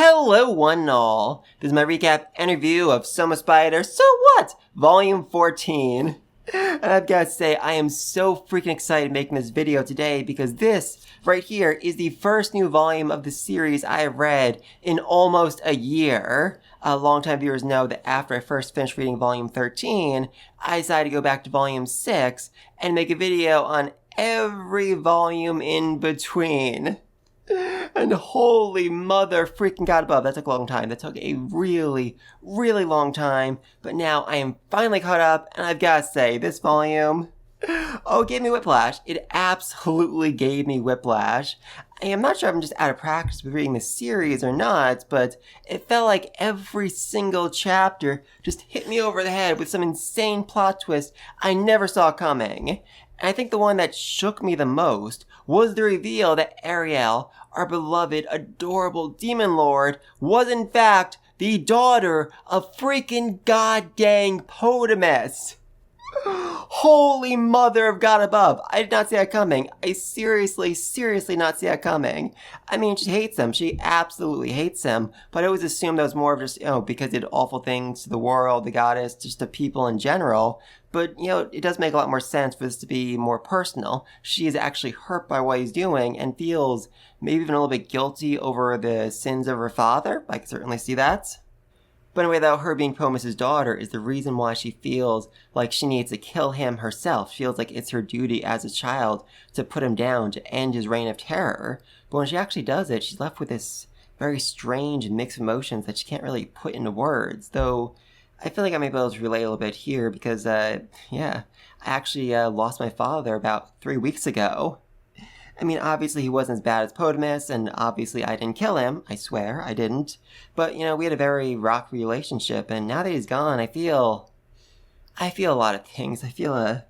Hello one and all. This is my recap interview of Soma Spider So What? Volume 14. And I've got to say, I am so freaking excited making this video today because this right here is the first new volume of the series I have read in almost a year. Longtime viewers know that after I first finished reading volume 13, I decided to go back to volume 6 and make a video on every volume in between. And holy mother freaking God above, that took a long time. That took a really, really long time. But now I am finally caught up, and I've got to say, this volume, it gave me whiplash. It absolutely gave me whiplash. I am not sure if I'm just out of practice with reading the series or not, but it felt like every single chapter just hit me over the head with some insane plot twist I never saw coming. And I think the one that shook me the most was the reveal that Ariel, our beloved, adorable demon lord, was in fact the daughter of freaking goddamn Potimas. Holy mother of God above. I did not see that coming. I seriously not see that coming. I mean, she hates him. She absolutely hates him. But I always assumed that was more of just, because he did awful things to the world, the goddess, just to people in general. But, it does make a lot more sense for this to be more personal. She is actually hurt by what he's doing and feels maybe even a little bit guilty over the sins of her father. I can certainly see that. But anyway, though, her being Potimas' daughter is the reason why she feels like she needs to kill him herself. She feels like it's her duty as a child to put him down, to end his reign of terror. But when she actually does it, she's left with this very strange mix of emotions that she can't really put into words. Though, I feel like I may be able to relate a little bit here because, I actually lost my father about 3 weeks ago. I mean, obviously he wasn't as bad as Potimas, and obviously I didn't kill him. I swear, I didn't. But, we had a very rocky relationship, and now that he's gone, I feel a lot of things. I feel a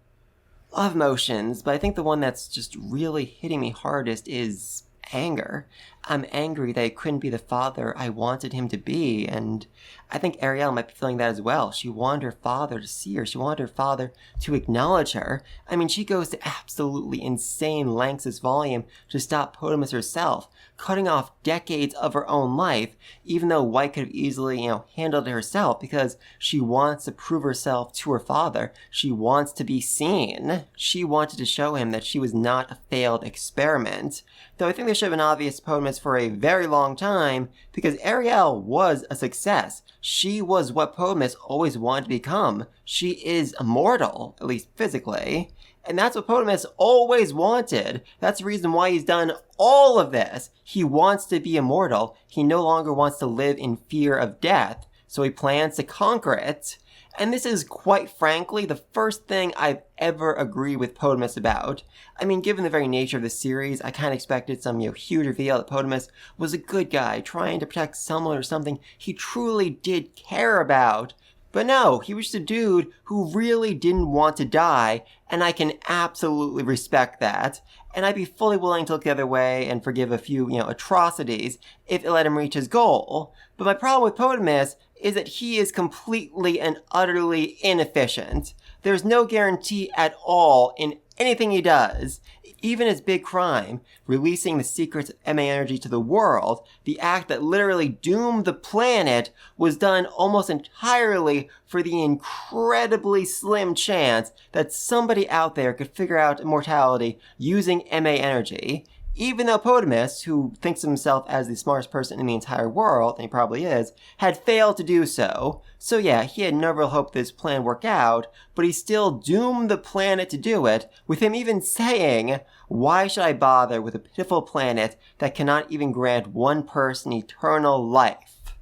lot of emotions, but I think the one that's just really hitting me hardest is anger. I'm angry that he couldn't be the father I wanted him to be, and I think Ariel might be feeling that as well. She wanted her father to see her. She wanted her father to acknowledge her. I mean, she goes to absolutely insane lengths this volume to stop Potimas herself, cutting off decades of her own life, even though White could have easily, handled it herself because she wants to prove herself to her father. She wants to be seen. She wanted to show him that she was not a failed experiment. Though I think this should have been obvious to Potimas for a very long time because Ariel was a success. She was what Potimas always wanted to become. She is immortal, at least physically. And that's what Potimas always wanted. That's the reason why he's done all of this. He wants to be immortal. He no longer wants to live in fear of death. So he plans to conquer it. And this is, quite frankly, the first thing I've ever agreed with Potimas about. I mean, given the very nature of the series, I kind of expected some, huge reveal that Potimas was a good guy trying to protect someone or something he truly did care about. But no, he was just a dude who really didn't want to die, and I can absolutely respect that. And I'd be fully willing to look the other way and forgive a few, atrocities if it let him reach his goal. But my problem with Potimas is that he is completely and utterly inefficient. There's no guarantee at all in anything he does. Even his big crime, releasing the secrets of MA energy to the world, the act that literally doomed the planet, was done almost entirely for the incredibly slim chance that somebody out there could figure out immortality using MA energy. Even though Potimas, who thinks of himself as the smartest person in the entire world, and he probably is, had failed to do so. So yeah, he had no real hope this plan worked out, but he still doomed the planet to do it, with him even saying, "Why should I bother with a pitiful planet that cannot even grant one person eternal life?"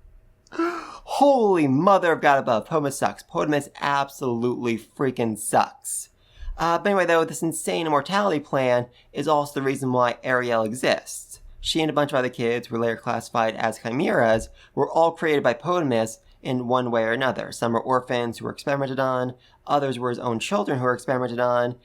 Holy mother of God above, Potimas sucks. Potimas absolutely freaking sucks. But anyway, though, this insane immortality plan is also the reason why Ariel exists. She and a bunch of other kids, who were later classified as chimeras, were all created by Potimas in one way or another. Some were orphans who were experimented on, others were his own children who were experimented on,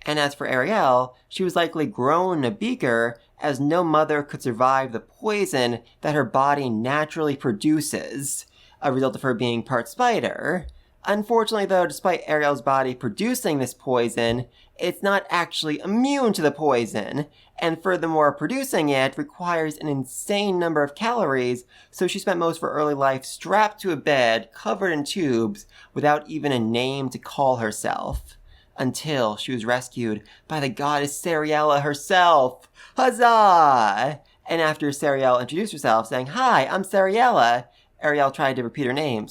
and as for Ariel, she was likely grown in a beaker as no mother could survive the poison that her body naturally produces, a result of her being part spider. Unfortunately, though, despite Ariel's body producing this poison, it's not actually immune to the poison, and furthermore, producing it requires an insane number of calories, so she spent most of her early life strapped to a bed, covered in tubes, without even a name to call herself. Until she was rescued by the goddess Sariella herself. Huzzah! And after Sariella introduced herself, saying, "Hi, I'm Sariella," Ariel tried to repeat her name.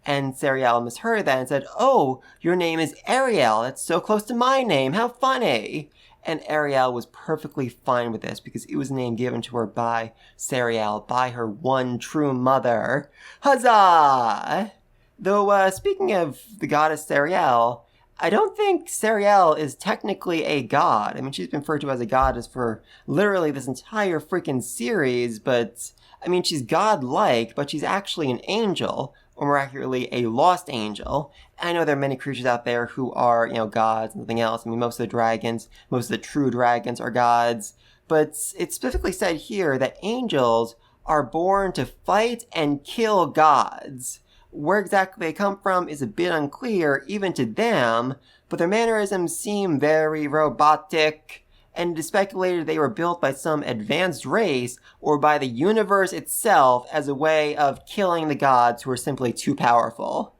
And Sariella misheard that and said, "Oh, your name is Ariel. That's so close to my name. How funny." And Ariel was perfectly fine with this because it was a name given to her by Sariel, by her one true mother. Huzzah! Though, speaking of the goddess Sariel, I don't think Sariel is technically a god. I mean, she's been referred to as a goddess for literally this entire freaking series, but, I mean, she's godlike, but she's actually an angel, or more accurately, a lost angel. I know there are many creatures out there who are, gods and nothing else. I mean, most of the dragons, most of the true dragons are gods, but it's specifically said here that angels are born to fight and kill gods. Where exactly they come from is a bit unclear, even to them, but their mannerisms seem very robotic, and it is speculated they were built by some advanced race or by the universe itself as a way of killing the gods who are simply too powerful.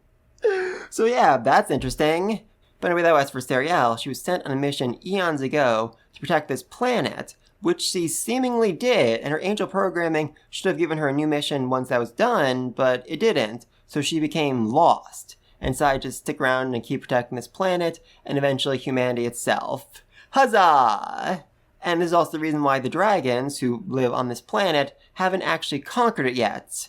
So yeah, that's interesting. But anyway, though, as for Sariel, she was sent on a mission eons ago to protect this planet, which she seemingly did, and her angel programming should have given her a new mission once that was done, but it didn't. So she became lost, and decided to stick around and keep protecting this planet, and eventually humanity itself. Huzzah! And this is also the reason why the dragons, who live on this planet, haven't actually conquered it yet.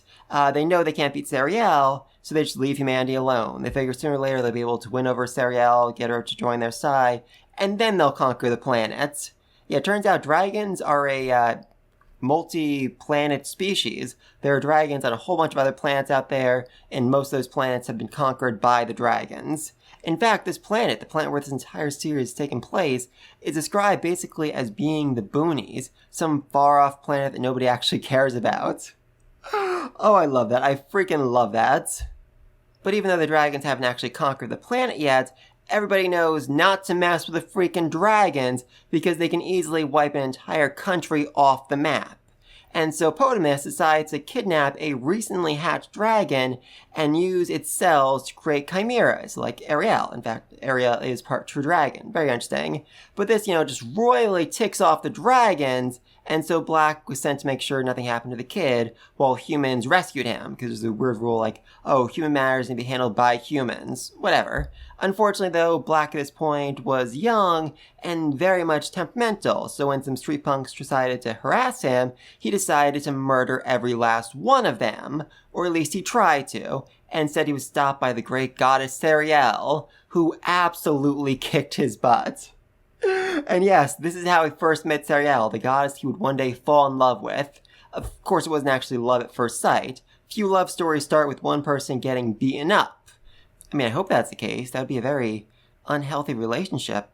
They know they can't beat Sariel, so they just leave humanity alone. They figure sooner or later they'll be able to win over Sariel, get her to join their side, and then they'll conquer the planet. Yeah, it turns out dragons are a multi-planet species. There are dragons on a whole bunch of other planets out there, and most of those planets have been conquered by the dragons. In fact, this planet, the planet where this entire series is taking place, is described basically as being the boonies, some far-off planet that nobody actually cares about. Oh, I love that. I freaking love that. But even though the dragons haven't actually conquered the planet yet, everybody knows not to mess with the freaking dragons because they can easily wipe an entire country off the map. And so Potimas decides to kidnap a recently hatched dragon and use its cells to create chimeras, like Ariel. In fact, Ariel is part true dragon. Very interesting. But this, just royally ticks off the dragons, and so Black was sent to make sure nothing happened to the kid while humans rescued him, because there's a weird rule like, oh, human matters need to be handled by humans. Whatever. Unfortunately, though, Black at this point was young and very much temperamental, so when some street punks decided to harass him, he decided to murder every last one of them, or at least he tried to, and said he was stopped by the great goddess Sariel, who absolutely kicked his butt. And yes, this is how he first met Sariel, the goddess he would one day fall in love with. Of course, it wasn't actually love at first sight. Few love stories start with one person getting beaten up. I mean, I hope that's the case. That would be a very unhealthy relationship.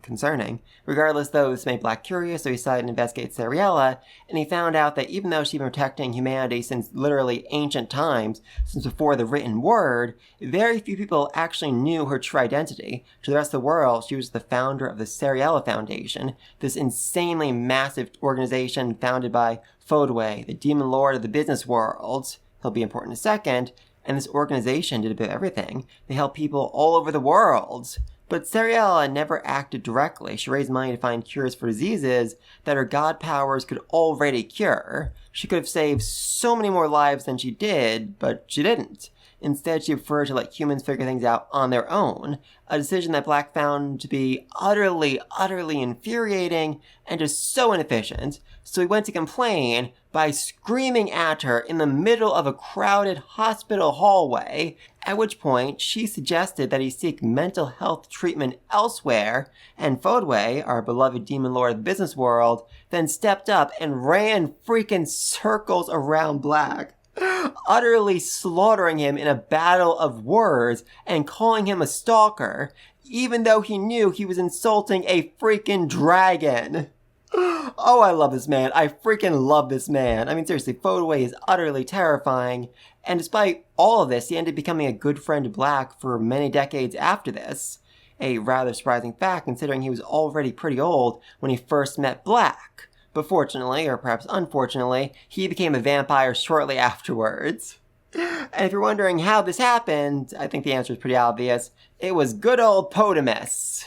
Concerning. Regardless, though, this made Black curious, so he decided to investigate Sariella, and he found out that even though she'd been protecting humanity since literally ancient times, since before the written word, very few people actually knew her true identity. To the rest of the world, she was the founder of the Sariella Foundation, this insanely massive organization founded by Fodway, the demon lord of the business world. He'll be important in a second. And this organization did a bit of everything. They helped people all over the world. But Sariella never acted directly. She raised money to find cures for diseases that her god powers could already cure. She could have saved so many more lives than she did, but she didn't. Instead, she preferred to let humans figure things out on their own, a decision that Black found to be utterly infuriating and just so inefficient. So he went to complain by screaming at her in the middle of a crowded hospital hallway, at which point she suggested that he seek mental health treatment elsewhere, and Fodway, our beloved demon lord of the business world, then stepped up and ran freaking circles around Black, utterly slaughtering him in a battle of words and calling him a stalker, even though he knew he was insulting a freaking dragon. Oh, I love this man. I freaking love this man. I mean, seriously, Fodway is utterly terrifying. And despite all of this, he ended up becoming a good friend to Black for many decades after this. A rather surprising fact considering he was already pretty old when he first met Black. But fortunately, or perhaps unfortunately, he became a vampire shortly afterwards. And if you're wondering how this happened, I think the answer is pretty obvious. It was good old Potimas.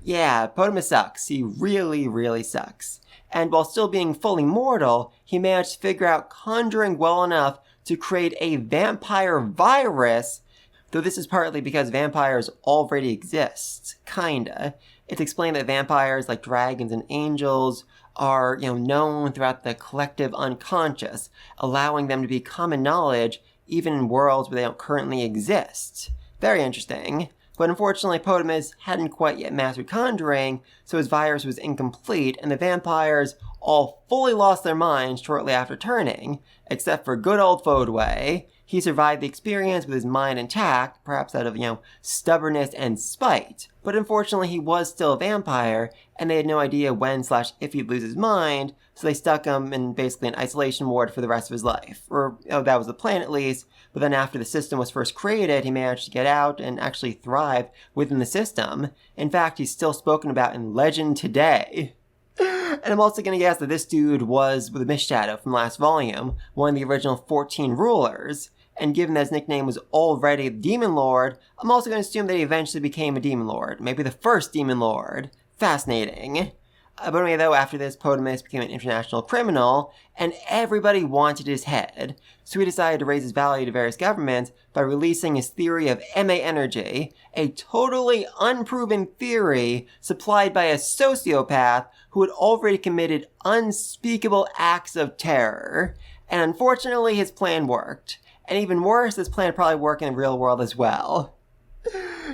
Yeah, Potimas sucks. He really, really sucks. And while still being fully mortal, he managed to figure out conjuring well enough to create a vampire virus, though this is partly because vampires already exist. Kinda. It's explained that vampires, like dragons and angels, are, known throughout the collective unconscious, allowing them to be common knowledge even in worlds where they don't currently exist. Very interesting. But unfortunately, Potimas hadn't quite yet mastered conjuring, so his virus was incomplete, and the vampires all fully lost their minds shortly after turning, except for good old Fodway. He survived the experience with his mind intact, perhaps out of, stubbornness and spite. But unfortunately, he was still a vampire, and they had no idea when/if he'd lose his mind, so they stuck him in basically an isolation ward for the rest of his life. Or, that was the plan at least, but then after the system was first created, he managed to get out and actually thrive within the system. In fact, he's still spoken about in legend today. And I'm also going to guess that this dude was the Mist Shadow from last volume, one of the original 14 rulers. And given that his nickname was already Demon Lord, I'm also going to assume that he eventually became a Demon Lord. Maybe the first Demon Lord. Fascinating. But anyway, though, after this, Potimas became an international criminal, and everybody wanted his head. So he decided to raise his value to various governments by releasing his theory of MA energy, a totally unproven theory supplied by a sociopath who had already committed unspeakable acts of terror. And unfortunately, his plan worked. And even worse, this plan probably worked in the real world as well.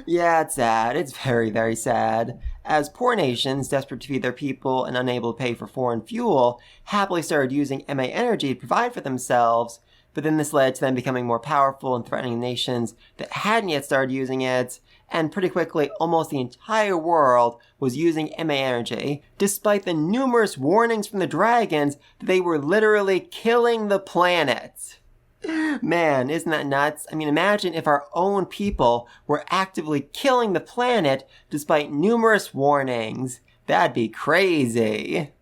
Yeah, it's sad. It's very, very sad. As poor nations, desperate to feed their people and unable to pay for foreign fuel, happily started using MA energy to provide for themselves, but then this led to them becoming more powerful and threatening nations that hadn't yet started using it, and pretty quickly almost the entire world was using MA energy, despite the numerous warnings from the dragons that they were literally killing the planet. Man, isn't that nuts? I mean, imagine if our own people were actively killing the planet despite numerous warnings. That'd be crazy.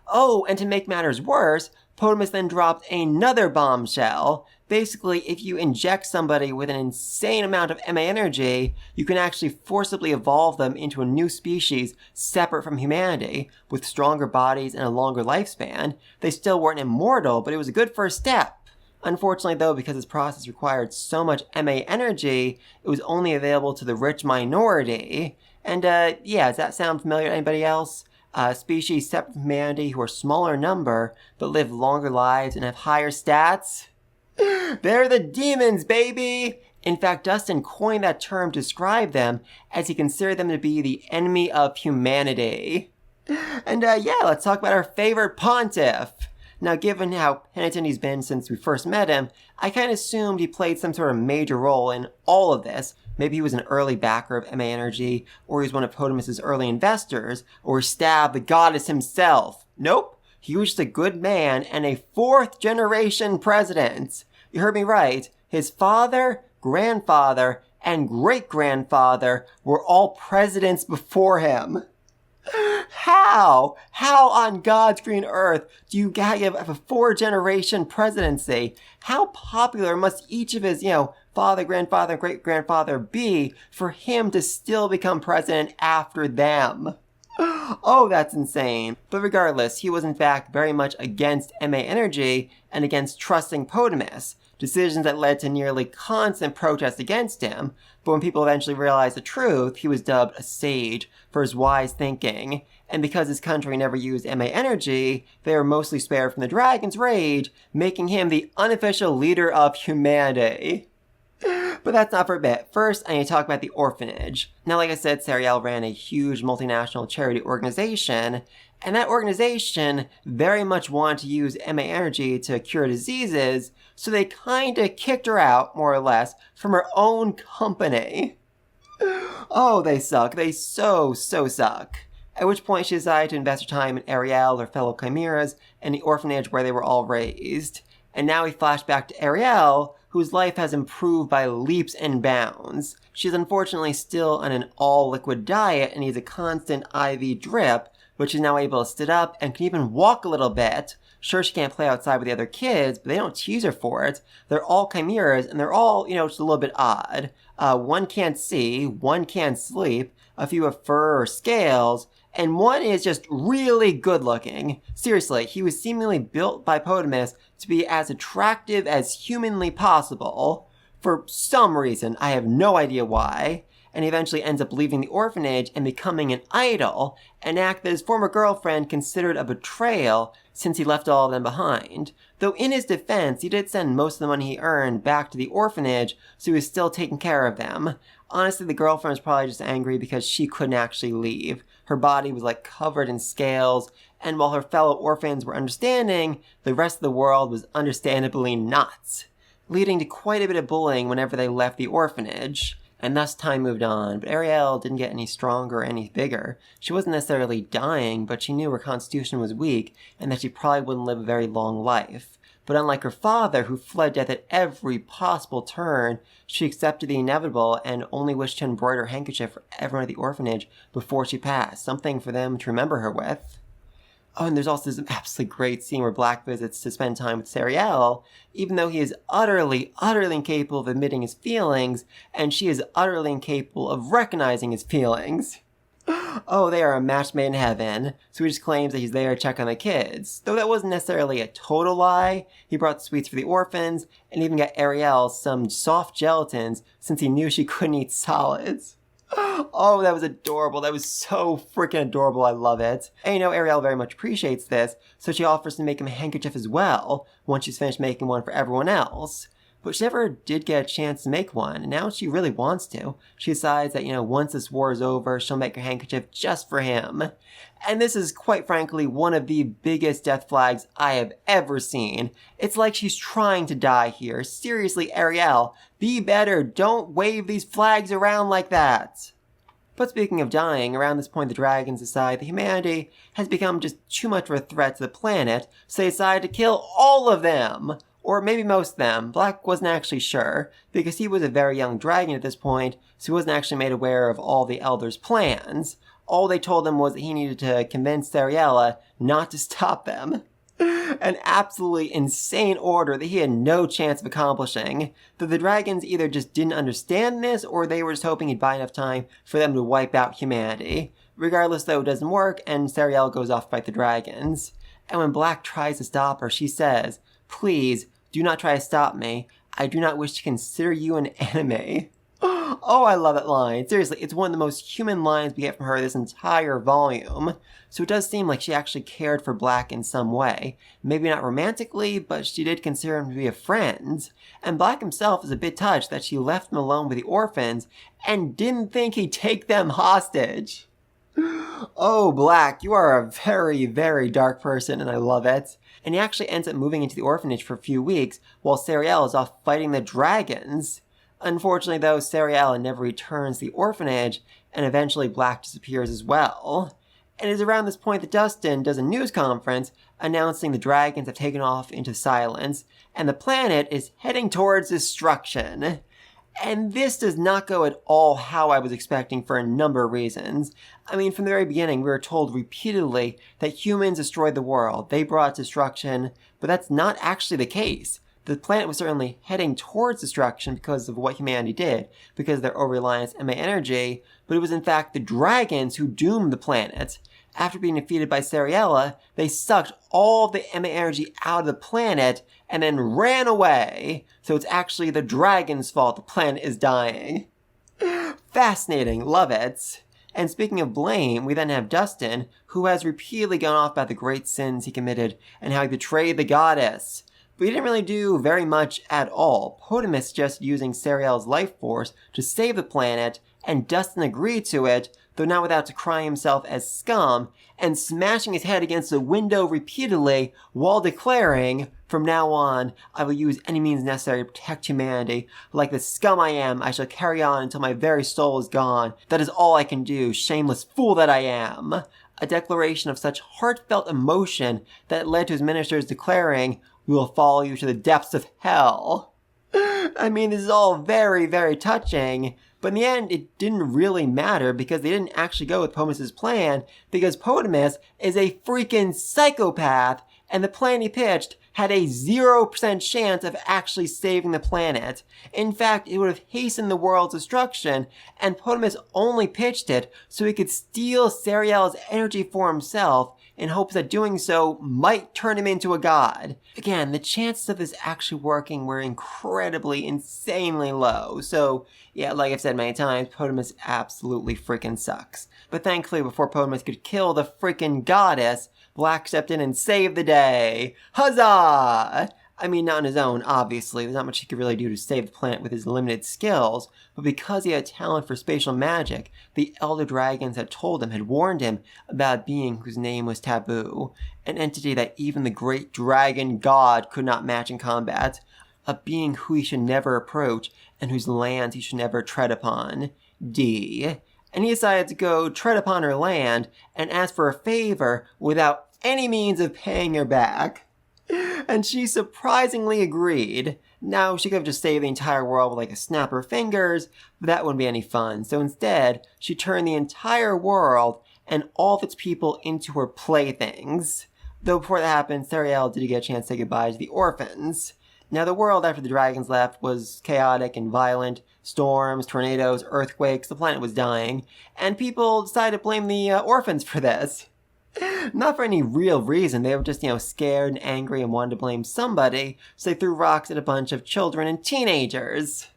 Oh, and to make matters worse, Potimas then dropped another bombshell. Basically, if you inject somebody with an insane amount of MA energy, you can actually forcibly evolve them into a new species separate from humanity, with stronger bodies and a longer lifespan. They still weren't immortal, but it was a good first step. Unfortunately, though, because this process required so much MA energy, it was only available to the rich minority. And, does that sound familiar to anybody else? Species separate from humanity who are smaller in number, but live longer lives and have higher stats? They're the demons, baby! In fact, Dustin coined that term to describe them, as he considered them to be the enemy of humanity. And, let's talk about our favorite pontiff. Now, given how penitent he's been since we first met him, I kind of assumed he played some sort of major role in all of this. Maybe he was an early backer of MA Energy, or he was one of Potimas' early investors, or stabbed the goddess himself. Nope, he was just a good man and a fourth-generation president. You heard me right. His father, grandfather, and great-grandfather were all presidents before him. How on God's green earth do you have a four-generation presidency? How popular must each of his, father, grandfather, great-grandfather be for him to still become president after them? Oh, that's insane. But regardless, he was in fact very much against MA Energy and against trusting Potimas, decisions that led to nearly constant protests against him. But when people eventually realized the truth, he was dubbed a sage for his wise thinking. And because his country never used MA Energy, they were mostly spared from the dragon's rage, making him the unofficial leader of humanity. But that's not for a bit. First, I need to talk about the orphanage. Now, like I said, Sariella ran a huge multinational charity organization, and that organization very much wanted to use MA Energy to cure diseases, so they kinda kicked her out, more or less, from her own company. Oh, they suck. They so suck. at which point she decided to invest her time in Ariel, her fellow chimeras, and the orphanage where they were all raised. And now we flash back to Ariel, whose life has improved by leaps and bounds. She is unfortunately still on an all-liquid diet and needs a constant IV drip, but she's now able to sit up and can even walk a little bit. Sure, she can't play outside with the other kids, but they don't tease her for it. They're all chimeras, and they're all, just a little bit odd. One can't see, one can't sleep, a few have fur or scales, and one is just really good looking. Seriously, he was seemingly built by Potimas to be as attractive as humanly possible. For some reason, I have no idea why. And he eventually ends up leaving the orphanage and becoming an idol, an act that his former girlfriend considered a betrayal since he left all of them behind. Though in his defense, he did send most of the money he earned back to the orphanage, so he was still taking care of them. Honestly, the girlfriend was probably just angry because she couldn't actually leave. Her body was covered in scales, and while her fellow orphans were understanding, the rest of the world was understandably not, leading to quite a bit of bullying whenever they left the orphanage. And thus time moved on, but Ariel didn't get any stronger or any bigger. She wasn't necessarily dying, but she knew her constitution was weak and that she probably wouldn't live a very long life. But unlike her father, who fled death at every possible turn, she accepted the inevitable and only wished to embroider a handkerchief for everyone at the orphanage before she passed, something for them to remember her with. Oh, and there's also this absolutely great scene where Black visits to spend time with Sariella, even though he is utterly incapable of admitting his feelings, and she is utterly incapable of recognizing his feelings. Oh, they are a match made in heaven, so he just claims that he's there to check on the kids. Though that wasn't necessarily a total lie, he brought sweets for the orphans, and even got Ariel some soft gelatins since he knew she couldn't eat solids. Oh, that was adorable. That was so freaking adorable. I love it. And Ariel very much appreciates this, so she offers to make him a handkerchief as well, once she's finished making one for everyone else. But she never did get a chance to make one, and now she really wants to. She decides that, once this war is over, she'll make her handkerchief just for him. And this is, quite frankly, one of the biggest death flags I have ever seen. It's like she's trying to die here. Seriously, Ariel, be better. Don't wave these flags around like that. But speaking of dying, around this point the dragons decide that humanity has become just too much of a threat to the planet, so they decide to kill all of them. Or maybe most of them. Black wasn't actually sure, because he was a very young dragon at this point, so he wasn't actually made aware of all the elders' plans. All they told him was that he needed to convince Sariella not to stop them. An absolutely insane order that he had no chance of accomplishing. Though the dragons either just didn't understand this, or they were just hoping he'd buy enough time for them to wipe out humanity. Regardless, though, it doesn't work, and Sariella goes off to fight the dragons. And when Black tries to stop her, she says, "Please, do not try to stop me. I do not wish to consider you an enemy." Oh, I love that line. Seriously, it's one of the most human lines we get from her this entire volume. So it does seem like she actually cared for Black in some way. Maybe not romantically, but she did consider him to be a friend. And Black himself is a bit touched that she left him alone with the orphans and didn't think he'd take them hostage. Oh, Black, you are a very, very dark person, and I love it. And he actually ends up moving into the orphanage for a few weeks while Sariella is off fighting the dragons. Unfortunately, though, Sariella never returns to the orphanage, and eventually Black disappears as well. And it is around this point that Dustin does a news conference announcing the dragons have taken off into silence, and the planet is heading towards destruction. And this does not go at all how I was expecting for a number of reasons. I mean, from the very beginning, we were told repeatedly that humans destroyed the world. They brought destruction, but that's not actually the case. The planet was certainly heading towards destruction because of what humanity did, because of their over-reliance on energy, but it was in fact the dragons who doomed the planet. After being defeated by Sariella, they sucked all the MA energy out of the planet and then ran away. So it's actually the dragon's fault the planet is dying. Fascinating, love it. And speaking of blame, we then have Dustin, who has repeatedly gone off about the great sins he committed and how he betrayed the goddess. But he didn't really do very much at all. Potimas suggested using Sariella's life force to save the planet, and Dustin agreed to it, though not without decrying himself as scum, and smashing his head against a window repeatedly while declaring, "From now on, I will use any means necessary to protect humanity. Like the scum I am, I shall carry on until my very soul is gone. That is all I can do, shameless fool that I am." a declaration of such heartfelt emotion that it led to his ministers declaring, "We will follow you to the depths of hell." I mean, this is all very, very touching, but in the end, it didn't really matter because they didn't actually go with Potimas' plan because Potimas is a freaking psychopath, and the plan he pitched had a 0% chance of actually saving the planet. In fact, it would have hastened the world's destruction, and Potimas only pitched it so he could steal Sariella's energy for himself in hopes that doing so might turn him into a god. Again, the chances of this actually working were incredibly, insanely low. So, yeah, like I've said many times, Potimas absolutely freaking sucks. But thankfully, before Potimas could kill the freaking goddess, Black stepped in and saved the day. Huzzah! I mean, not on his own, obviously. There's not much he could really do to save the planet with his limited skills, but because he had talent for spatial magic, the Elder Dragons had warned him about a being whose name was taboo, an entity that even the great dragon god could not match in combat, a being who he should never approach and whose lands he should never tread upon. D. And he decided to go tread upon her land and ask for a favor without any means of paying her back. And she surprisingly agreed. Now, she could have just saved the entire world with like a snap of her fingers, but that wouldn't be any fun. So instead, she turned the entire world and all of its people into her playthings. Though before that happened, Sariella did get a chance to say goodbye to the orphans. Now, the world after the dragons left was chaotic and violent. Storms, tornadoes, earthquakes, the planet was dying. And people decided to blame the orphans for this. Not for any real reason, they were just, scared and angry and wanted to blame somebody, so they threw rocks at a bunch of children and teenagers.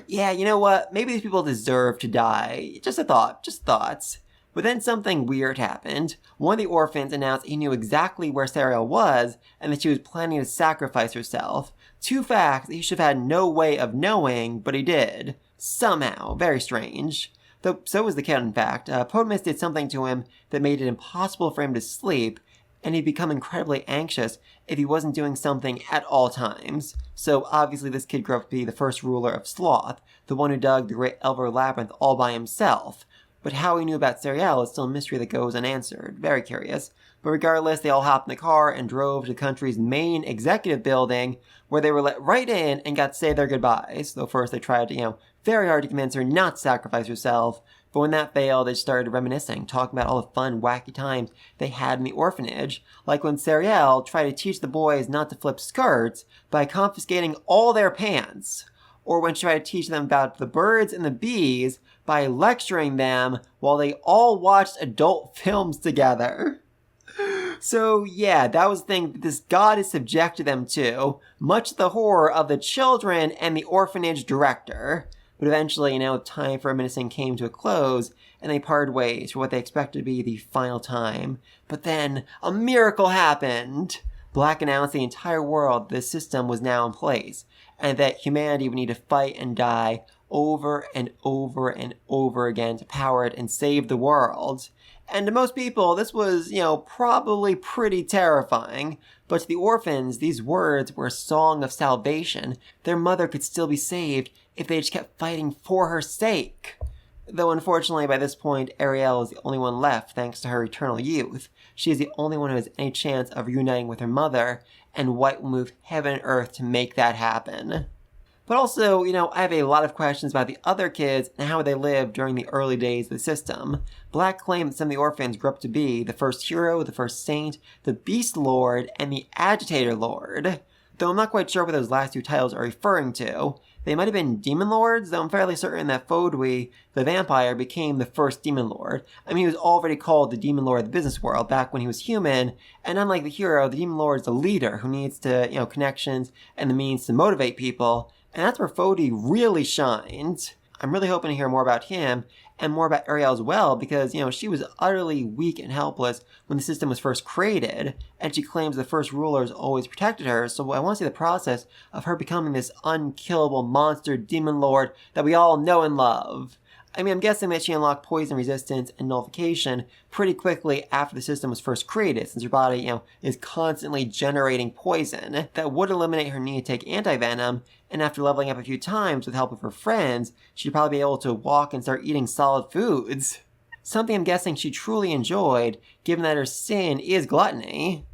Yeah, you know what? Maybe these people deserve to die. Just a thought, just thoughts. But then something weird happened. One of the orphans announced he knew exactly where Sariella was, and that she was planning to sacrifice herself. Two facts that he should have had no way of knowing, but he did. Somehow. Very strange. Though so was the kid, in fact. Potimas did something to him that made it impossible for him to sleep, and he'd become incredibly anxious if he wasn't doing something at all times. So obviously this kid grew up to be the first ruler of Sloth, the one who dug the Great Elver Labyrinth all by himself. But how he knew about Sariella is still a mystery that goes unanswered. Very curious. But regardless, they all hopped in the car and drove to the country's main executive building, where they were let right in and got to say their goodbyes. Though first they tried to, very hard to convince her not to sacrifice herself. But when that failed, they started reminiscing, talking about all the fun, wacky times they had in the orphanage. Like when Sariella tried to teach the boys not to flip skirts by confiscating all their pants. Or when she tried to teach them about the birds and the bees by lecturing them while they all watched adult films together. So yeah, that was the thing that this god is subjected them to, much to the horror of the children and the orphanage director. But eventually, time for reminiscing came to a close, and they parted ways for what they expected to be the final time. But then, a miracle happened! Black announced the entire world that the system was now in place, and that humanity would need to fight and die over and over and over again to power it and save the world. And to most people, this was, probably pretty terrifying. But to the orphans, these words were a song of salvation. Their mother could still be saved if they just kept fighting for her sake. Though unfortunately, by this point, Ariel is the only one left thanks to her eternal youth. She is the only one who has any chance of reuniting with her mother, and White will move heaven and earth to make that happen. But also, I have a lot of questions about the other kids and how they lived during the early days of the system. Black claimed that some of the orphans grew up to be the first hero, the first saint, the Beast Lord, and the Agitator Lord. Though I'm not quite sure what those last two titles are referring to. They might have been Demon Lords, though I'm fairly certain that Fodui, the vampire, became the first Demon Lord. I mean, he was already called the Demon Lord of the business world back when he was human, and unlike the hero, the Demon Lord is the leader who needs to, connections and the means to motivate people. And that's where Fodui really shines. I'm really hoping to hear more about him, and more about Ariel as well, because, she was utterly weak and helpless when the system was first created, and she claims the first rulers always protected her, so I want to see the process of her becoming this unkillable monster demon lord that we all know and love. I mean, I'm guessing that she unlocked poison resistance and nullification pretty quickly after the system was first created, since her body, is constantly generating poison that would eliminate her need to take anti-venom, and after leveling up a few times with the help of her friends, she'd probably be able to walk and start eating solid foods. something I'm guessing she truly enjoyed, given that her sin is gluttony.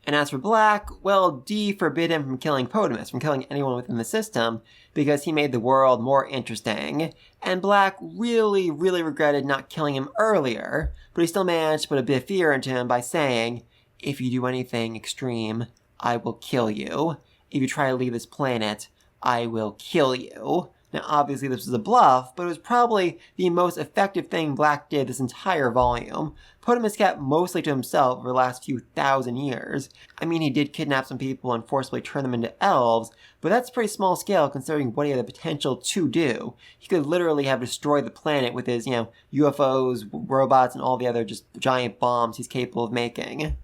And as for Black, well, D forbid him from killing Potimas, from killing anyone within the system, because he made the world more interesting. And Black really, really regretted not killing him earlier, but he still managed to put a bit of fear into him by saying, if you do anything extreme, I will kill you. If you try to leave this planet, I will kill you. Now, obviously this was a bluff, but it was probably the most effective thing Black did this entire volume. Potimas kept mostly to himself over the last few thousand years. I mean, he did kidnap some people and forcibly turn them into elves, but that's pretty small scale considering what he had the potential to do. He could literally have destroyed the planet with his, UFOs, robots, and all the other just giant bombs he's capable of making.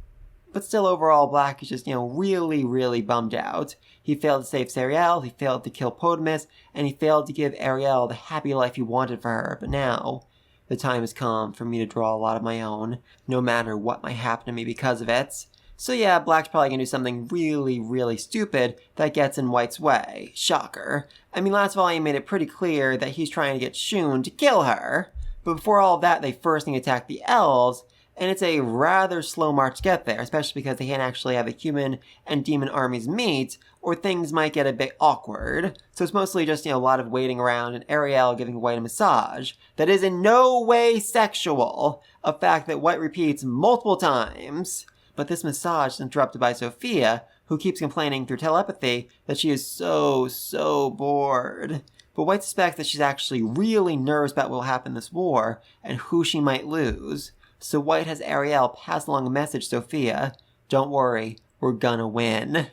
But still, overall, Black is just, really, really bummed out. He failed to save Sariella, he failed to kill Potimas, and he failed to give Ariel the happy life he wanted for her. But now, the time has come for me to draw a lot of my own, no matter what might happen to me because of it. So yeah, Black's probably gonna do something really, really stupid that gets in White's way. Shocker. I mean, last volume made it pretty clear that he's trying to get Shun to kill her. But before all that, they first need to attack the elves, and it's a rather slow march to get there, especially because they can't actually have the human and demon armies meet, or things might get a bit awkward. So it's mostly just, a lot of waiting around and Ariel giving White a massage. That is in no way sexual, a fact that White repeats multiple times. But this massage is interrupted by Sophia, who keeps complaining through telepathy that she is so bored. But White suspects that she's actually really nervous about what will happen in this war, and who she might lose. So White has Ariel pass along a message to Sophia. Don't worry, we're gonna win.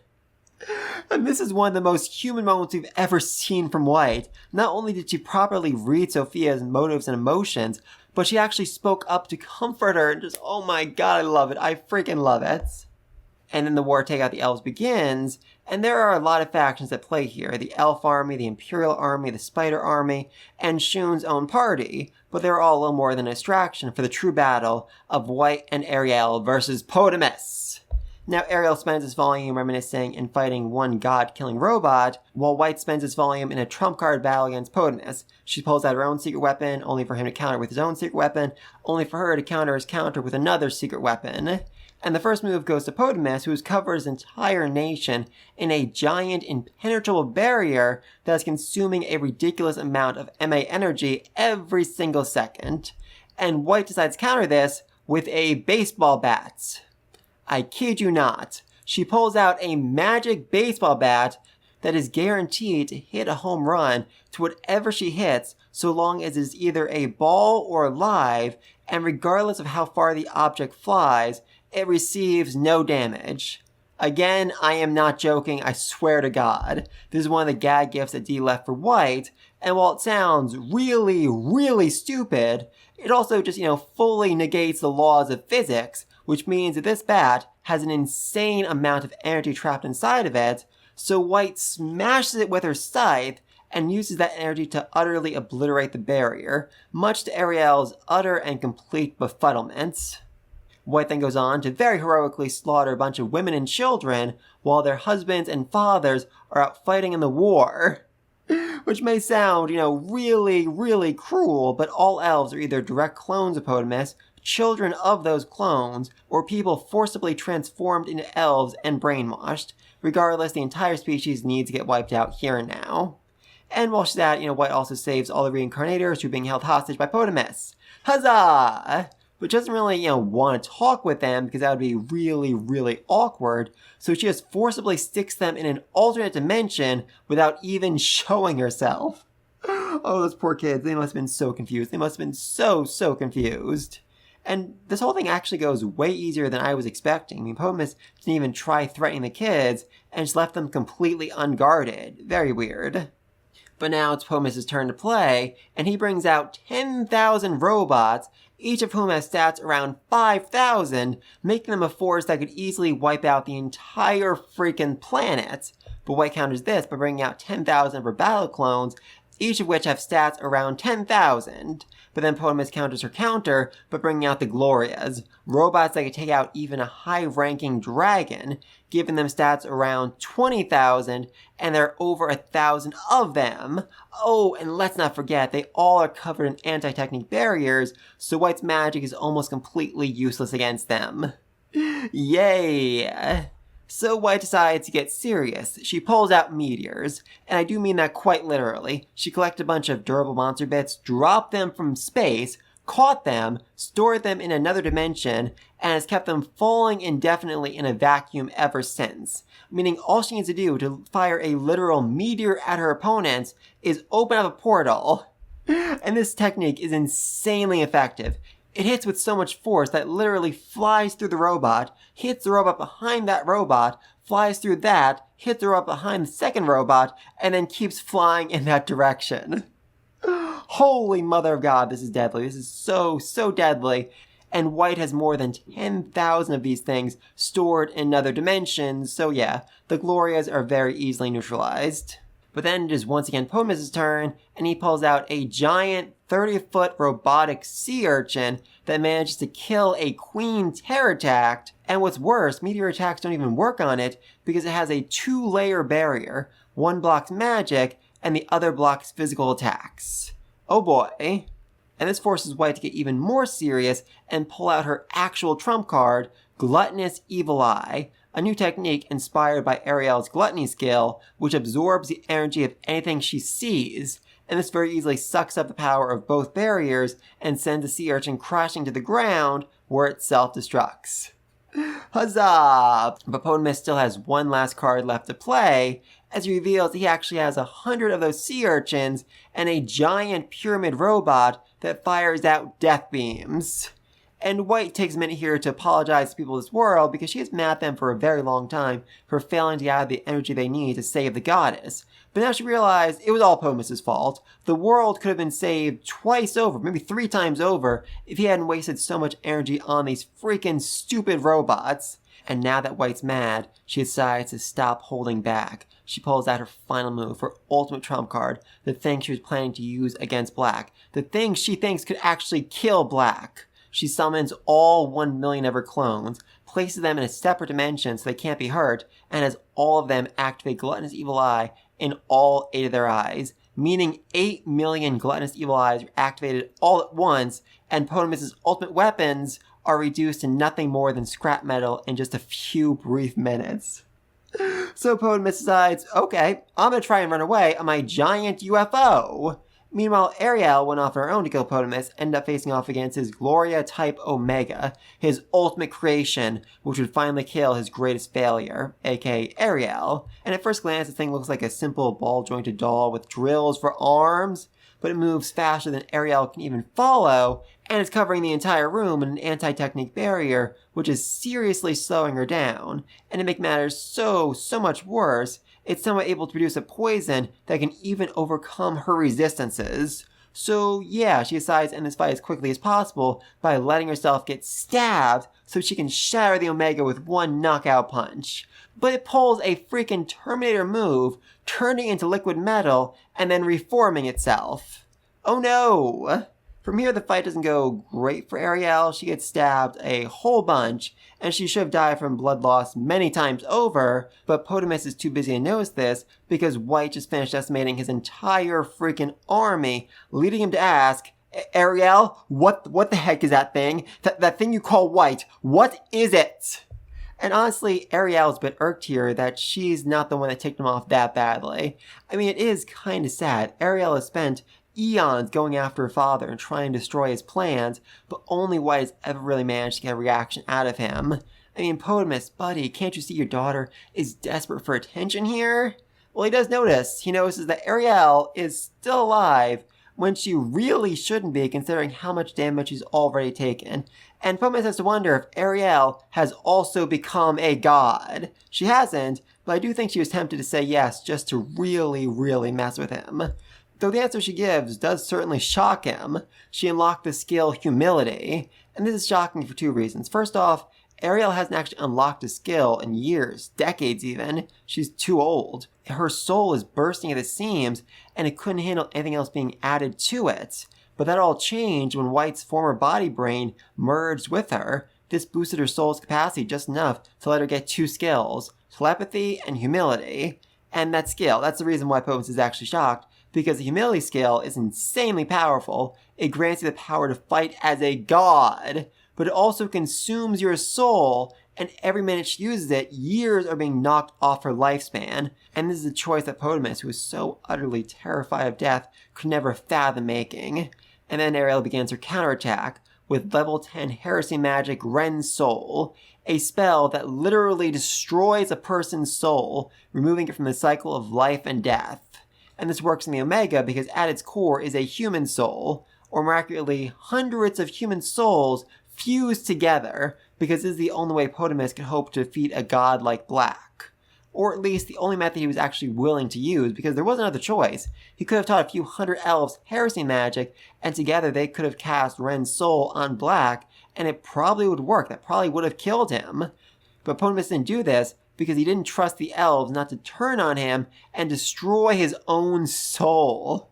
And this is one of the most human moments we've ever seen from White. Not only did she properly read Sophia's motives and emotions, but she actually spoke up to comfort her and just, oh my god, I love it. I freaking love it. And then the war to take out the elves begins, and there are a lot of factions at play here. The elf army, the imperial army, the spider army, and Shun's own party. But they're all a little more than a distraction for the true battle of White and Ariel versus Potimas. Now, Ariel spends his volume reminiscing and fighting one god-killing robot, while White spends his volume in a trump card battle against Potimas. She pulls out her own secret weapon, only for him to counter with his own secret weapon, only for her to counter his counter with another secret weapon. And the first move goes to Potimas, who has covered his entire nation in a giant impenetrable barrier that is consuming a ridiculous amount of MA energy every single second. And White decides to counter this with a baseball bat. I kid you not. She pulls out a magic baseball bat that is guaranteed to hit a home run to whatever she hits, so long as it is either a ball or live, and regardless of how far the object flies, it receives no damage. Again, I am not joking, I swear to God. This is one of the gag gifts that D left for White, and while it sounds really, really stupid, it also just, fully negates the laws of physics, which means that this bat has an insane amount of energy trapped inside of it, so White smashes it with her scythe and uses that energy to utterly obliterate the barrier, much to Ariel's utter and complete befuddlement. White then goes on to very heroically slaughter a bunch of women and children while their husbands and fathers are out fighting in the war. Which may sound, really, really cruel, but all elves are either direct clones of Potimas, children of those clones, or people forcibly transformed into elves and brainwashed. Regardless, the entire species needs to get wiped out here and now. And while she's at, White also saves all the reincarnators who are being held hostage by Potimas. Huzzah! But doesn't really, want to talk with them because that would be really, really awkward. So she just forcibly sticks them in an alternate dimension without even showing herself. Oh, those poor kids. They must have been so confused. They must have been so confused. And this whole thing actually goes way easier than I was expecting. I mean, Potimas didn't even try threatening the kids and just left them completely unguarded. Very weird. But now it's Potimas' turn to play, and he brings out 10,000 robots, each of whom has stats around 5,000, making them a force that could easily wipe out the entire freaking planet. But White counters this by bringing out 10,000 of her battle clones, each of which have stats around 10,000. But then Potimas counters her counter by bringing out the Glorias, robots that can take out even a high-ranking dragon, giving them stats around 20,000, and there are over 1,000 of them. Oh, and let's not forget, they all are covered in anti-technique barriers, so White's magic is almost completely useless against them. Yay! So White decides to get serious. She pulls out meteors, and I do mean that quite literally. She collected a bunch of durable monster bits, dropped them from space, caught them, stored them in another dimension, and has kept them falling indefinitely in a vacuum ever since. Meaning all she needs to do to fire a literal meteor at her opponents is open up a portal. And this technique is insanely effective. It hits with so much force that it literally flies through the robot, hits the robot behind that robot, flies through that, hits the robot behind the second robot, and then keeps flying in that direction. Holy mother of God, this is deadly. This is so deadly. And White has more than 10,000 of these things stored in other dimensions, so yeah, the Glorias are very easily neutralized. But then it is once again Potimas' turn, and he pulls out a giant 30-foot robotic sea urchin that manages to kill a queen Pterodactyl. And what's worse, meteor attacks don't even work on it because it has a 2-layer barrier. One blocks magic, and the other blocks physical attacks. Oh boy. And this forces White to get even more serious and pull out her actual trump card, Gluttonous Evil Eye, a new technique inspired by Ariel's gluttony skill, which absorbs the energy of anything she sees, and this very easily sucks up the power of both barriers and sends the sea urchin crashing to the ground, where it self-destructs. Huzzah! But Potimas still has one last card left to play, as he reveals he actually has 100 of those sea urchins and a giant pyramid robot that fires out death beams. And White takes a minute here to apologize to people of this world because she has mad at them for a very long time for failing to gather the energy they need to save the goddess. But now she realized it was all Potimas' fault. The world could have been saved twice over, maybe 3 times over, if he hadn't wasted so much energy on these freaking stupid robots. And now that White's mad, she decides to stop holding back. She pulls out her final move, her ultimate trump card, the thing she was planning to use against Black, the thing she thinks could actually kill Black. She summons all 1 million of her clones, places them in a separate dimension so they can't be hurt, and has all of them activate Gluttonous Evil Eye in all 8 of their eyes, meaning 8 million Gluttonous Evil Eyes are activated all at once, and Potimas' ultimate weapons are reduced to nothing more than scrap metal in just a few brief minutes. So Potimas decides, okay, I'm gonna try and run away on my giant UFO. Meanwhile, Ariel went off on her own to kill Potimas, ended up facing off against his Gloria Type Omega, his ultimate creation, which would finally kill his greatest failure, aka Ariel. And at first glance, the thing looks like a simple ball-jointed doll with drills for arms, but it moves faster than Ariel can even follow, and is covering the entire room in an anti-technique barrier, which is seriously slowing her down. And to make matters so much worse, it's somewhat able to produce a poison that can even overcome her resistances. So yeah, she decides to end this fight as quickly as possible by letting herself get stabbed so she can shatter the Omega with one knockout punch. But it pulls a freaking Terminator move, turning into liquid metal and then reforming itself. Oh no! From here, the fight doesn't go great for Ariel. She gets stabbed a whole bunch, and she should have died from blood loss many times over, but Potimas is too busy to notice this because White just finished decimating his entire freaking army, leading him to ask, Ariel, what the heck is that thing? That thing you call White, what is it? And honestly, Ariel's a bit irked here that she's not the one that ticked him off that badly. I mean, it is kind of sad. Ariel has spent eons going after her father and trying to destroy his plans, but only White has ever really managed to get a reaction out of him. I mean, Potimas, buddy, can't you see your daughter is desperate for attention here? Well, he does notice. He notices that Ariel is still alive when she really shouldn't be, considering how much damage she's already taken. And Potimas has to wonder if Ariel has also become a god. She hasn't, but I do think she was tempted to say yes just to really mess with him. Though the answer she gives does certainly shock him. She unlocked the skill Humility, and this is shocking for 2 reasons. First off, Ariel hasn't actually unlocked a skill in years, decades even. She's too old. Her soul is bursting at the seams, and it couldn't handle anything else being added to it. But that all changed when White's former body brain merged with her. This boosted her soul's capacity just enough to let her get 2 skills, telepathy and humility. And that skill, that's the reason why Potimas is actually shocked, because the humility skill is insanely powerful. It grants you the power to fight as a god, but it also consumes your soul, and every minute she uses it, years are being knocked off her lifespan. And this is a choice that Potimas, who is so utterly terrified of death, could never fathom making. And then Ariel begins her counterattack with level 10 heresy magic Ren's Soul, a spell that literally destroys a person's soul, removing it from the cycle of life and death. And this works in the Omega because at its core is a human soul, or more accurately, hundreds of human souls fused together, because this is the only way Potimas could hope to defeat a god like Black. Or at least the only method he was actually willing to use, because there was another choice. He could have taught a few hundred elves heresy magic, and together they could have cast Ren's Soul on Black, and it probably would work. That probably would have killed him. But Potimas didn't do this because he didn't trust the elves not to turn on him and destroy his own soul.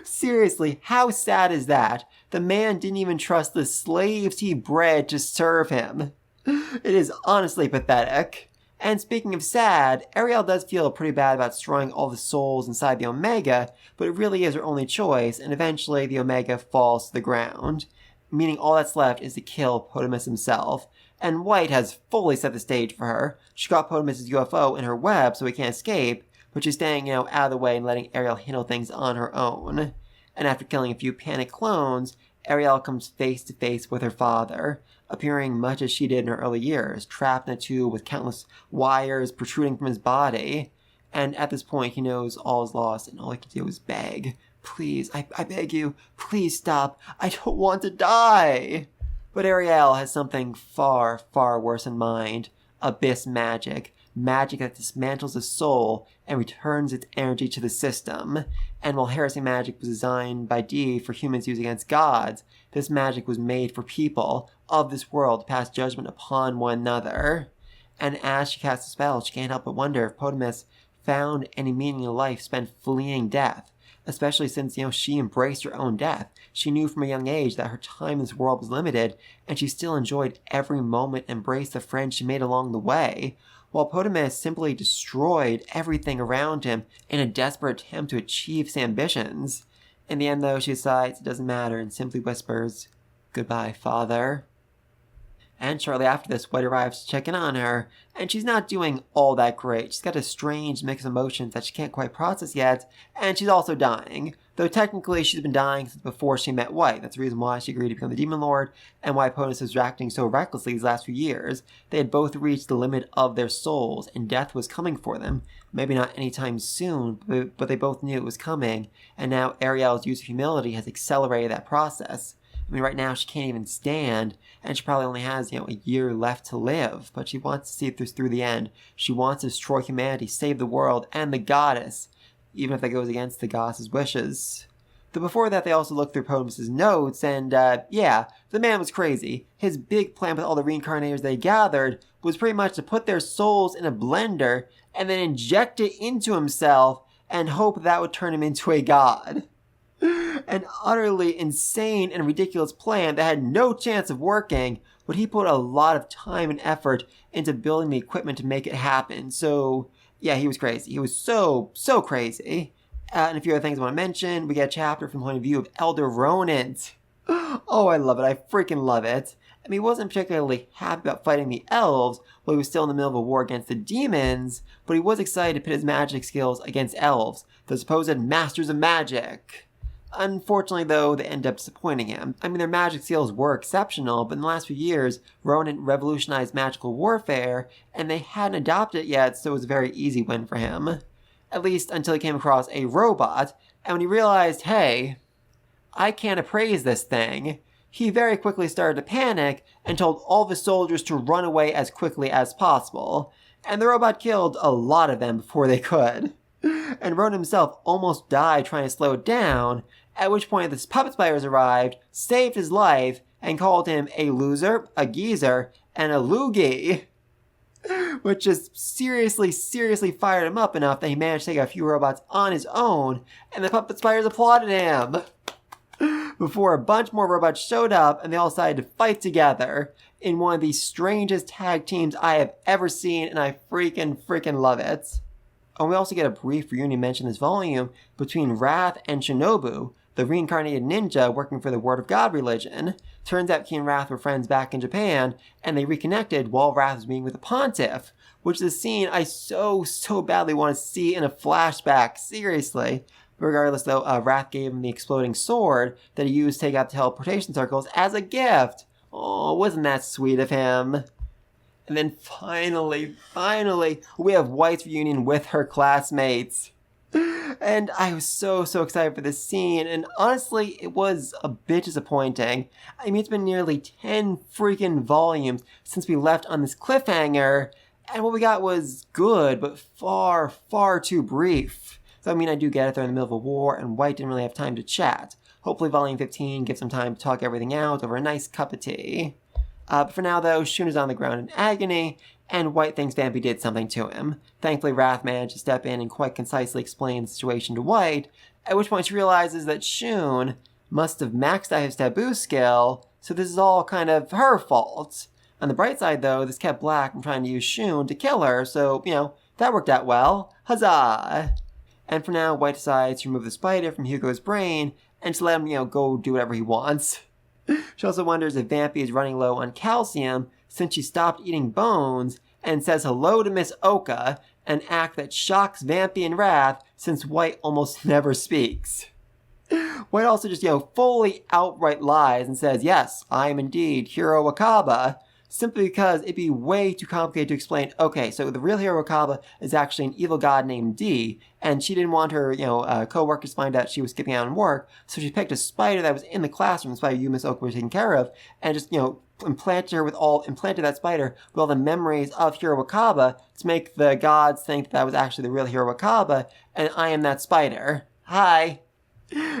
Seriously, how sad is that? The man didn't even trust the slaves he bred to serve him. It is honestly pathetic. And speaking of sad, Ariel does feel pretty bad about destroying all the souls inside the Omega, but it really is her only choice, and eventually the Omega falls to the ground. Meaning all that's left is to kill Potimas himself. And White has fully set the stage for her. She got Potimas' UFO in her web so he can't escape, but she's staying, out of the way and letting Ariel handle things on her own. And after killing a few panicked clones, Ariel comes face to face with her father, appearing much as she did in her early years, trapped in a tube with countless wires protruding from his body. And at this point, he knows all is lost, and all he can do is beg. Please, I beg you, please stop. I don't want to die. But Ariel has something far, far worse in mind. Abyss magic. Magic that dismantles the soul and returns its energy to the system. And while heresy magic was designed by D for humans used against gods, this magic was made for people of this world to pass judgment upon one another. And as she casts the spell, she can't help but wonder if Potimas found any meaning in life spent fleeing death. Especially since, she embraced her own death. She knew from a young age that her time in this world was limited, and she still enjoyed every moment and embraced the friends she made along the way, while Potimas simply destroyed everything around him in a desperate attempt to achieve his ambitions. In the end, though, she decides it doesn't matter and simply whispers, "Goodbye, Father." And shortly after this, White arrives to check in on her, and she's not doing all that great. She's got a strange mix of emotions that she can't quite process yet, and she's also dying. Though technically she's been dying since before she met White. That's the reason why she agreed to become the Demon Lord, and why Potimas was acting so recklessly these last few years. They had both reached the limit of their souls, and death was coming for them. Maybe not anytime soon, but they both knew it was coming, and now Ariel's use of humility has accelerated that process. Right now she can't even stand, and she probably only has, a year left to live, but she wants to see it through the end. She wants to destroy humanity, save the world, and the goddess, even if that goes against the goddess's wishes. Though before that, they also looked through Potimas' notes, and, the man was crazy. His big plan with all the reincarnators they gathered was pretty much to put their souls in a blender, and then inject it into himself, and hope that would turn him into a god. An utterly insane and ridiculous plan that had no chance of working, but he put a lot of time and effort into building the equipment to make it happen. So, he was crazy. He was so crazy. And a few other things I want to mention. We get a chapter from the point of view of Elder Ronan. Oh, I love it. I freaking love it. He wasn't particularly happy about fighting the elves while he was still in the middle of a war against the demons, but he was excited to pit his magic skills against elves, the supposed masters of magic. Unfortunately, though, they end up disappointing him. Their magic skills were exceptional, but in the last few years, Ronan revolutionized magical warfare, and they hadn't adopted it yet, so it was a very easy win for him. At least until he came across a robot, and when he realized, hey, I can't appraise this thing, he very quickly started to panic and told all the soldiers to run away as quickly as possible. And the robot killed a lot of them before they could. And Ronan himself almost died trying to slow it down, at which point the puppet spiders arrived, saved his life, and called him a loser, a geezer, and a loogie, which just seriously fired him up enough that he managed to take a few robots on his own, and the puppet spiders applauded him. Before a bunch more robots showed up and they all decided to fight together in one of the strangest tag teams I have ever seen, and I freaking love it. And we also get a brief reunion mention in this volume between Wrath and Shinobu, the reincarnated ninja working for the Word of God religion. Turns out he and Wrath were friends back in Japan, and they reconnected while Wrath was meeting with the Pontiff, which is a scene I so badly want to see in a flashback, seriously. Regardless, though, Wrath gave him the exploding sword that he used to take out the teleportation circles as a gift. Oh, wasn't that sweet of him? And then finally, we have White's reunion with her classmates. And I was so excited for this scene, and honestly, it was a bit disappointing. I mean, it's been nearly 10 freaking volumes since we left on this cliffhanger, and what we got was good, but far too brief. So, I mean, I do get it, they're in the middle of a war, and White didn't really have time to chat. Hopefully Volume 15 gives some time to talk everything out over a nice cup of tea. But for now, though, Shun is on the ground in agony, and White thinks Vampy did something to him. Thankfully, Wrath managed to step in and quite concisely explain the situation to White, at which point she realizes that Shun must have maxed out his taboo skill, so this is all kind of her fault. On the bright side, though, this kept Black from trying to use Shun to kill her, so, that worked out well. Huzzah! And for now, White decides to remove the spider from Hugo's brain and to let him, go do whatever he wants. She also wonders if Vampy is running low on calcium since she stopped eating bones, and says hello to Miss Oka, an act that shocks Vampy and Wrath since White almost never speaks. White also just, fully outright lies and says, yes, I am indeed Hiro Wakaba, simply because it'd be way too complicated to explain, okay, so the real Hiro Wakaba is actually an evil god named D, and she didn't want her, co-workers to find out she was skipping out on work, so she picked a spider that was in the classroom, the spider you, Miss Oka, were taking care of, and just, implanted that spider with all the memories of Hiro Wakaba to make the gods think that was actually the real Hiro Wakaba, and I am that spider. Hi.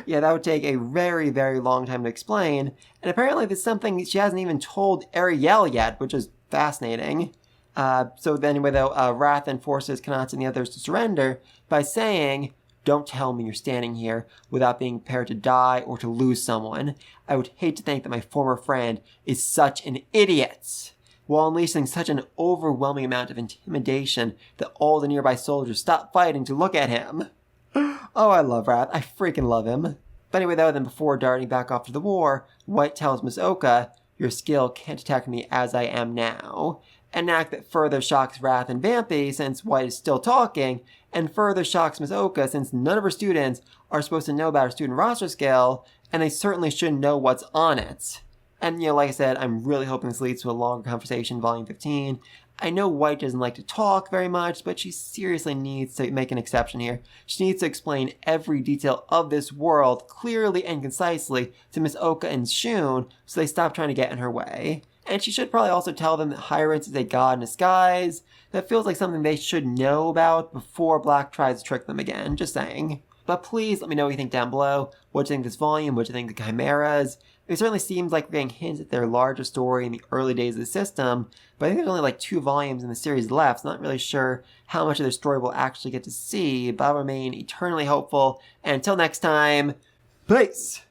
Yeah, that would take a very long time to explain, and apparently there's something she hasn't even told Ariel yet, which is fascinating. So anyway, though, Wrath then forces Kanata and the others to surrender by saying, don't tell me you're standing here without being prepared to die or to lose someone. I would hate to think that my former friend is such an idiot, while unleashing such an overwhelming amount of intimidation that all the nearby soldiers stop fighting to look at him. Oh, I love Wrath. I freaking love him. But anyway, though, then before darting back off to the war, White tells Miss Oka, your skill can't attack me as I am now, an act that further shocks Wrath and Vampy since White is still talking, and further shocks Miss Oka since none of her students are supposed to know about her student roster skill, and they certainly shouldn't know what's on it. And, like I said, I'm really hoping this leads to a longer conversation in Volume 15. I know White doesn't like to talk very much, but she seriously needs to make an exception here. She needs to explain every detail of this world clearly and concisely to Miss Oka and Shun so they stop trying to get in her way. And she should probably also tell them that Hyrance is a god in disguise. That feels like something they should know about before Black tries to trick them again, just saying. But please let me know what you think down below. What do you think of this volume? What do you think of the Chimeras? It certainly seems like we're getting hints at their larger story in the early days of the system, but I think there's only like 2 volumes in the series left, so not really sure how much of their story we'll actually get to see, but I'll remain eternally hopeful. And until next time, peace!